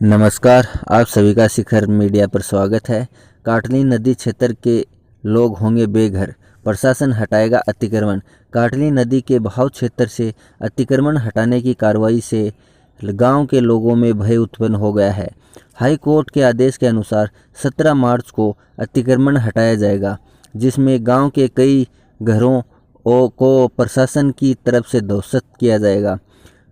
नमस्कार, आप सभी का शिखर मीडिया पर स्वागत है। काटली नदी क्षेत्र के लोग होंगे बेघर, प्रशासन हटाएगा अतिक्रमण। काटली नदी के बहाव क्षेत्र से अतिक्रमण हटाने की कार्रवाई से गांव के लोगों में भय उत्पन्न हो गया है। हाई कोर्ट के आदेश के अनुसार 17 मार्च को अतिक्रमण हटाया जाएगा, जिसमें गांव के कई घरों को प्रशासन की तरफ से ध्वस्त किया जाएगा।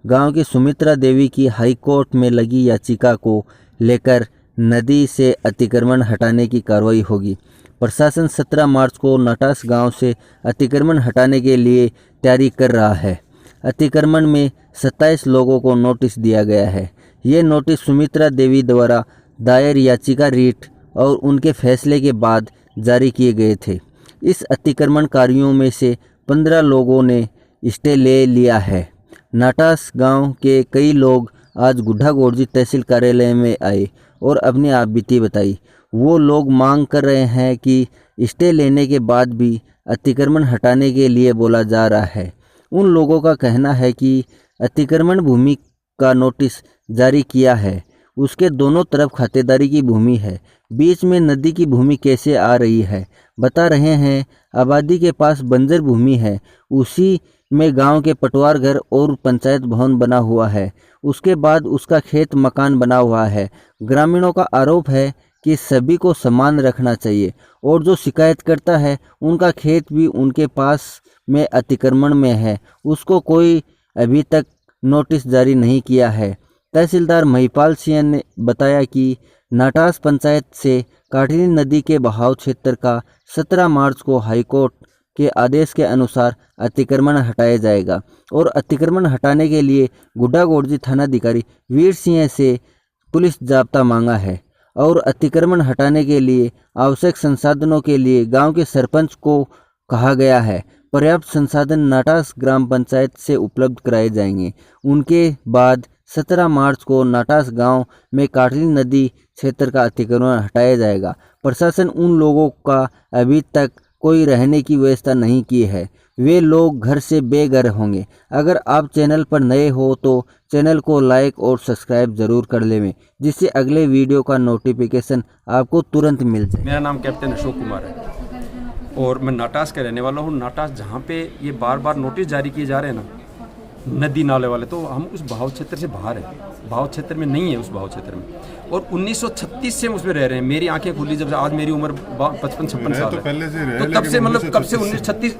गांव की सुमित्रा देवी की हाई कोर्ट में लगी याचिका को लेकर नदी से अतिक्रमण हटाने की कार्रवाई होगी। प्रशासन 17 मार्च को नटास गांव से अतिक्रमण हटाने के लिए तैयारी कर रहा है। अतिक्रमण में 27 लोगों को नोटिस दिया गया है। ये नोटिस सुमित्रा देवी द्वारा दायर याचिका रीट और उनके फैसले के बाद जारी किए गए थे। इस अतिक्रमणकारियों में से 15 लोगों ने स्टे ले लिया है। नाटास गांव के कई लोग आज गुड्डा गोरजी तहसील कार्यालय में आए और अपनी आपबीती बताई। वो लोग मांग कर रहे हैं कि स्टे लेने के बाद भी अतिक्रमण हटाने के लिए बोला जा रहा है। उन लोगों का कहना है कि अतिक्रमण भूमि का नोटिस जारी किया है, उसके दोनों तरफ खातेदारी की भूमि है, बीच में नदी की भूमि कैसे आ रही है। बता रहे हैं आबादी के पास बंजर भूमि है, उसी में गांव के पटवार घर और पंचायत भवन बना हुआ है, उसके बाद उसका खेत मकान बना हुआ है। ग्रामीणों का आरोप है कि सभी को समान रखना चाहिए और जो शिकायत करता है उनका खेत भी उनके पास में अतिक्रमण में है, उसको कोई अभी तक नोटिस जारी नहीं किया है। तहसीलदार महिपाल सिंह ने बताया कि नाटास पंचायत से काटली नदी के बहाव क्षेत्र का 17 मार्च को हाईकोर्ट के आदेश के अनुसार अतिक्रमण हटाया जाएगा और अतिक्रमण हटाने के लिए गुड्डा गोरजी थानाधिकारी वीर सिंह से पुलिस जाब्ता मांगा है और अतिक्रमण हटाने के लिए आवश्यक संसाधनों के लिए गांव के सरपंच को कहा गया है। पर्याप्त संसाधन नाटास ग्राम पंचायत से उपलब्ध कराए जाएंगे। उनके बाद 17 मार्च को नाटास गांव में काटली नदी क्षेत्र का अतिक्रमण हटाया जाएगा। प्रशासन उन लोगों का अभी तक कोई रहने की व्यवस्था नहीं की है, वे लोग घर से बेघर होंगे। अगर आप चैनल पर नए हो तो चैनल को लाइक और सब्सक्राइब जरूर कर लें, जिससे अगले वीडियो का नोटिफिकेशन आपको तुरंत मिल जाए। मेरा नाम कैप्टन अशोक कुमार है और मैं नाटास का रहने वाला हूँ। नाटास जहाँ पे ये बार बार नोटिस जारी किए जा रहे हैं ना, नदी नाले वाले, तो हम उस बहाव क्षेत्र से बाहर हैं, बहाव क्षेत्र में नहीं है उस बहाव क्षेत्र में। और 1936 से हम उसमें रह रहे हैं। मेरी आंखें खुली जब से, आज मेरी उम्र 55-56 साल है, तो तब से मतलब कब से 1936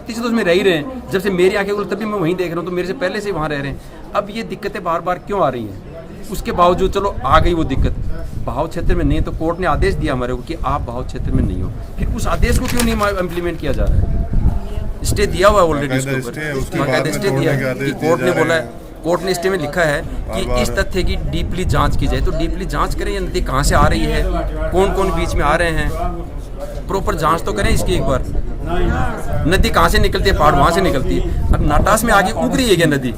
से तो उसमें रह ही रहे हैं। जब से मेरी आंखें खुली तभी मैं वहीं देख रहा हूँ, तो मेरे से पहले से वहाँ रह रहे हैं। अब ये दिक्कतें बार बार क्यों आ रही हैं? उसके बावजूद चलो आ गई वो दिक्कत, बहाव क्षेत्र में नहीं, तो कोर्ट ने आदेश दिया हमारे को कि आप बहाव क्षेत्र में नहीं हो। फिर उस आदेश को क्यों नहीं इम्प्लीमेंट किया जा रहा है? स्टे दिया हुआ है ऑलरेडी, उसके ऊपर स्टे दिया है कि कोर्ट ने बोला है, कोर्ट ने स्टे में लिखा है कि इस तथ्य की डीपली जांच की जाए। तो डीपली जांच करें, ये नदी कहाँ से आ रही है, कौन कौन बीच में आ रहे हैं, प्रॉपर जांच तो करें इसकी एक बार। नदी कहाँ से निकलती है? पहाड़ वहाँ से निकलती है। अब नाटास में आगे उग रही है क्या नदी?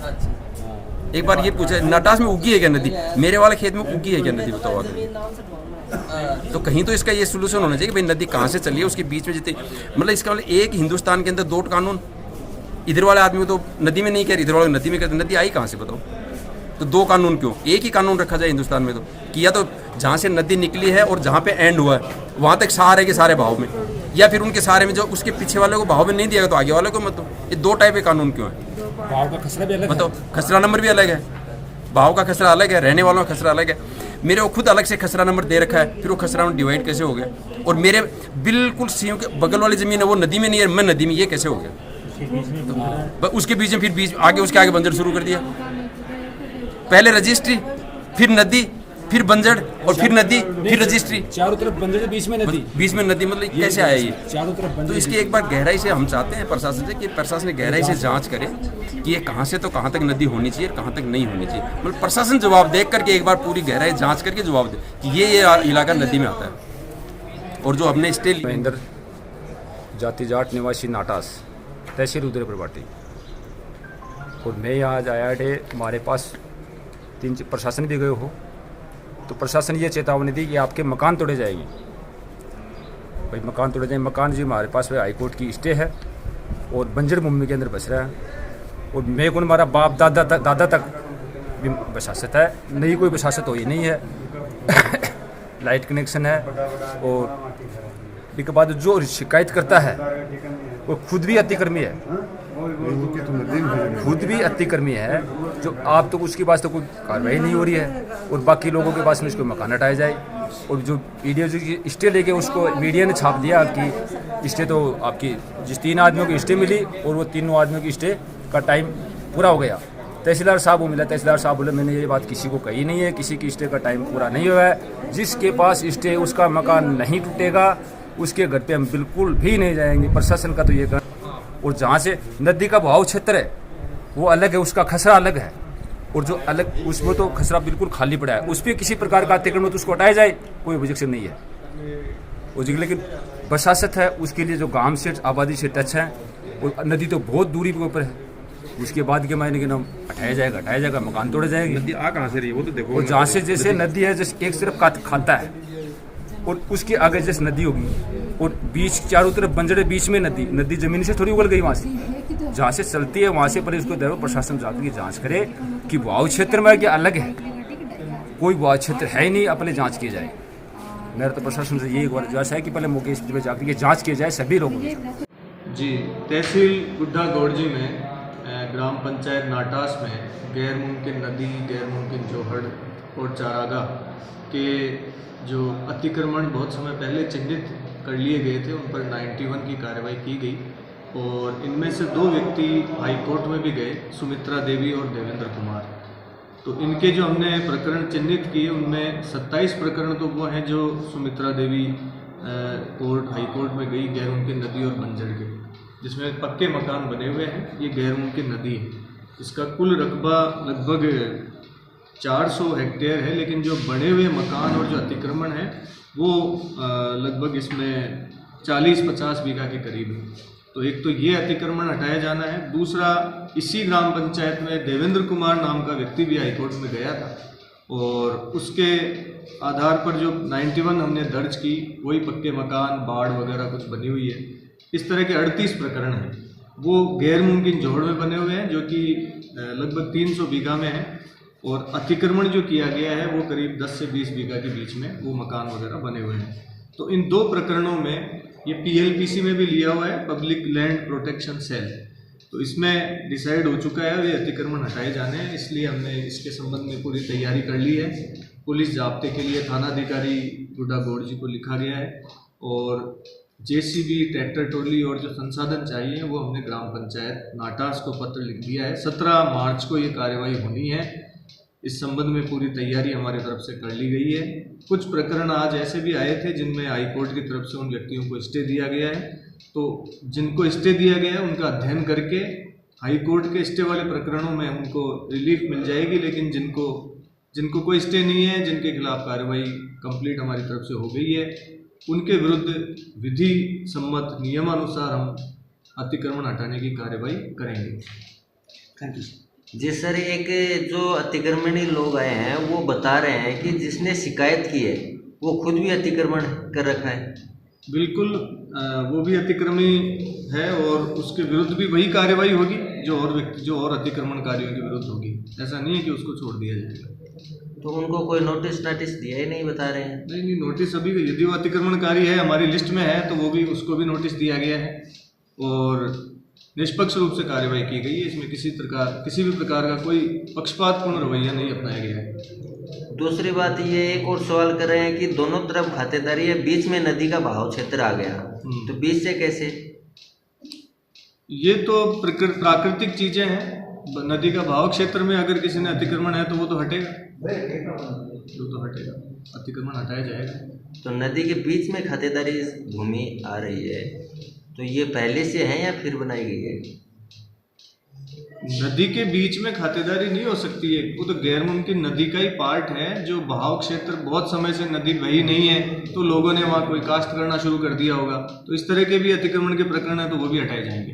एक बार ये पूछा, नाटास में उगी है क्या नदी? मेरे वाले खेत में उगी है क्या नदी? बताओ आगे। तो कहीं तो इसका ये सोल्यूशन होना चाहिए कि भाई नदी कहाँ से चली है, उसके बीच में जितने, मतलब इसका मतलब एक हिंदुस्तान के अंदर दो कानून, इधर वाले आदमी को तो नदी में नहीं कह रही, इधर वाले नदी में कहते, नदी आई कहाँ से बताओ? तो दो कानून क्यों? एक ही कानून रखा जाए हिंदुस्तान में। तो किया तो जहाँ से नदी निकली है और जहाँ पे एंड हुआ है वहाँ तक सारे के सारे भाव में, या फिर उनके सारे में जो उसके पीछे वाले को भाव में नहीं दिया तो आगे वाले को मत दो। ये दो टाइप के कानून क्यों है? भाव का खसरा भी अलग है, मतलब खसरा नंबर भी अलग है, भाव का खसरा अलग है, रहने वालों का खसरा अलग है। मेरे को खुद अलग से खसरा नंबर दे रखा है, फिर वो खसरा नंबर डिवाइड कैसे हो गया? और मेरे बिल्कुल सीओ के बगल वाली जमीन है वो नदी में नहीं है, मैं नदी में, ये कैसे हो गया? तो उसके बीच में फिर बीच आगे उसके आगे बंजर शुरू कर दिया। पहले रजिस्ट्री, फिर नदी, फिर बंजर, और फिर नदी, फिर रजिस्ट्री, चारों तरफ बंजर, बीच में नदी, मतलब कैसे आया ये चारों तरफ? तो इसकी एक बार गहराई से हम चाहते हैं प्रशासन से कि प्रशासन गहराई से जांच करे कि ये कहाँ से तो कहाँ तक नदी होनी चाहिए और कहाँ तक नहीं होनी चाहिए। मतलब प्रशासन जवाब देख करके एक बार पूरी गहराई जांच करके जवाब दे कि ये इलाका नदी में आता है। और जो हमने स्टे महेंद्र जाति जाट निवासी नाटास, तहसील उदयपुर पार्टी, और मैं यहाँ आज आया थे। हमारे पास तीन प्रशासन भी गए हो, तो प्रशासन ये चेतावनी दी कि आपके मकान तोड़े जाएंगे। भाई मकान तोड़े जाएंगे, मकान जी हमारे पास हाई कोर्ट की स्टे है और बंजर भूमि के अंदर बस रहा है। और मैं को हमारा बाप दादा तक भी बसासत है, नई कोई बसासत हुई नहीं है। लाइट कनेक्शन है और इसके बाद जो शिकायत करता है वो खुद भी अतिक्रमी है, खुद भी अतिक्रमी है। जो आप तो उसके पास तो कोई कार्रवाई नहीं हो रही है और बाकी लोगों के पास में उसको मकान हटाया जाए। और जो वीडियो जो स्टे लेके उसको मीडिया ने छाप दिया कि स्टे तो आपकी जिस 3 आदमियों की स्टे मिली और वो 3 आदमियों की स्टे का टाइम पूरा हो गया। तहसीलदार साहब को मिला, तहसीलदार साहब बोले मैंने ये बात किसी को कही नहीं है, किसी की स्टे का टाइम पूरा नहीं हुआ है, जिसके पास स्टे उसका मकान नहीं टूटेगा, उसके घर पे हम बिल्कुल भी नहीं जाएंगे। प्रशासन का तो ये कर। और जहाँ से नदी का बहाव क्षेत्र है वो अलग है, उसका खसरा अलग है, और जो अलग उसमें तो खसरा बिल्कुल खाली पड़ा है, उस पर किसी प्रकार का अतिक्रमण तो उसको हटाया जाए, कोई ऑब्जेक्शन नहीं है। और लेकिन बसासत है उसके लिए जो गांव से आबादी से टच है और नदी तो बहुत दूरी के ऊपर है, उसके बाद के मायने के नाम हटाया जाएगा, मकान तोड़े जाएंगे। नदी आ कहाँ से रही है वो तो देखो। और जहाँ से जैसे नदी है जैसे एक तरफ खाता है और उसके आगे जैसे नदी होगी और बीच चारों तरफ बंजरे, बीच में नदी जमीन से थोड़ी उगल गई, वहाँ से जहाँ से चलती है वहाँ से पर इसको देखो प्रशासन जाकर की जांच करे कि वायु क्षेत्र में क्या अलग है, कोई वायु क्षेत्र है ही नहीं, अपने जांच की जाए। मेरा तो प्रशासन से यही गुजारिश है कि पहले मौके पर जाकर के जांच की जाए सभी लोगों की। जी, तहसील गुड्डा गौड़जी में ग्राम पंचायत नाटास में गैर मुमकिन नदी, गैर मुमकिन जोहड़ और चारागाह के जो अतिक्रमण बहुत समय पहले चिन्हित कर लिए गए थे, उन पर 91 की कार्रवाई की गई और इनमें से 2 व्यक्ति हाई कोर्ट में भी गए, सुमित्रा देवी और देवेंद्र कुमार। तो इनके जो हमने प्रकरण चिन्हित किए उनमें 27 प्रकरण तो वो हैं जो सुमित्रा देवी हाई कोर्ट में गई गैर मुमकिन नदी और बंजर के, जिसमें पक्के मकान बने हुए हैं, ये गैर मुमकिन नदी है। इसका कुल रकबा लगभग 400 हेक्टेयर है, लेकिन जो बने हुए मकान और जो अतिक्रमण है वो लगभग इसमें 40-50 बीघा के करीब है। तो एक तो ये अतिक्रमण हटाया जाना है, दूसरा इसी ग्राम पंचायत में देवेंद्र कुमार नाम का व्यक्ति भी हाईकोर्ट में गया था और उसके आधार पर जो 91 हमने दर्ज की, वही पक्के मकान, बाड़ वगैरह कुछ बनी हुई है। इस तरह के 38 प्रकरण हैं, वो गैर मुमकिन जोहड़ में बने हुए हैं जो कि लगभग 300 बीघा में है, और अतिक्रमण जो किया गया है वो करीब 10 से 20 बीघा के बीच में वो मकान वगैरह बने हुए हैं। तो इन 2 प्रकरणों में ये PLPC में भी लिया हुआ है, पब्लिक लैंड प्रोटेक्शन सेल, तो इसमें डिसाइड हो चुका है ये अतिक्रमण हटाए जाने हैं। इसलिए हमने इसके संबंध में पूरी तैयारी कर ली है। पुलिस जाब्ते के लिए थानाधिकारी गुड्डा गौड़जी को लिखा गया है और JCB, ट्रैक्टर ट्रॉली और जो संसाधन चाहिए वो हमने ग्राम पंचायत नाटास को पत्र लिख दिया है। 17 मार्च को ये कार्रवाई होनी है। इस संबंध में पूरी तैयारी हमारी तरफ से कर ली गई है। कुछ प्रकरण आज ऐसे भी आए थे जिनमें हाई कोर्ट की तरफ से उन व्यक्तियों को स्टे दिया गया है, तो जिनको स्टे दिया गया है उनका अध्ययन करके हाई कोर्ट के स्टे वाले प्रकरणों में उनको रिलीफ मिल जाएगी, लेकिन जिनको कोई स्टे नहीं है, जिनके खिलाफ कार्रवाई कंप्लीट हमारी तरफ से हो गई है, उनके विरुद्ध विधि सम्मत नियमानुसार हम अतिक्रमण हटाने की कार्रवाई करेंगे। Thank you ji sir. एक जो अतिक्रमणी लोग आए हैं वो बता रहे हैं कि जिसने शिकायत की है वो खुद भी अतिक्रमण कर रखा है। बिल्कुल, वो भी अतिक्रमी है और उसके विरुद्ध भी वही कार्रवाई होगी जो और अतिक्रमणकारियों के विरुद्ध होगी। ऐसा नहीं है कि उसको छोड़ दिया जाएगा। तो उनको कोई नोटिस दिया ही नहीं बता रहे हैं? नहीं, नोटिस अभी, यदि वो अतिक्रमणकारी है हमारी लिस्ट में है तो वो भी, उसको भी नोटिस दिया गया है और निष्पक्ष रूप से कार्रवाई की गई है। इसमें किसी भी प्रकार का कोई पक्षपातपूर्ण रवैया नहीं अपनाया गया है। दूसरी बात ये एक और सवाल कर रहे हैं कि दोनों तरफ खातेदारी है, बीच में नदी का बहाव क्षेत्र आ गया, तो बीच से कैसे? ये तो प्राकृतिक चीजें हैं। नदी का बहाव क्षेत्र में अगर किसी ने अतिक्रमण है तो वो तो हटेगा, अतिक्रमण हटाया जाएगा। तो नदी के बीच में खातेदारी भूमि आ रही है, तो ये पहले से है या फिर बनाई गई है? नदी के बीच में खातेदारी नहीं हो सकती है, वो तो गैर मुमकिन नदी का ही पार्ट है। जो बहाव क्षेत्र बहुत समय से नदी बही नहीं है तो लोगों ने वहाँ कोई कास्ट करना शुरू कर दिया होगा, तो इस तरह के भी अतिक्रमण के प्रकरण है तो वो भी हटाए जाएंगे।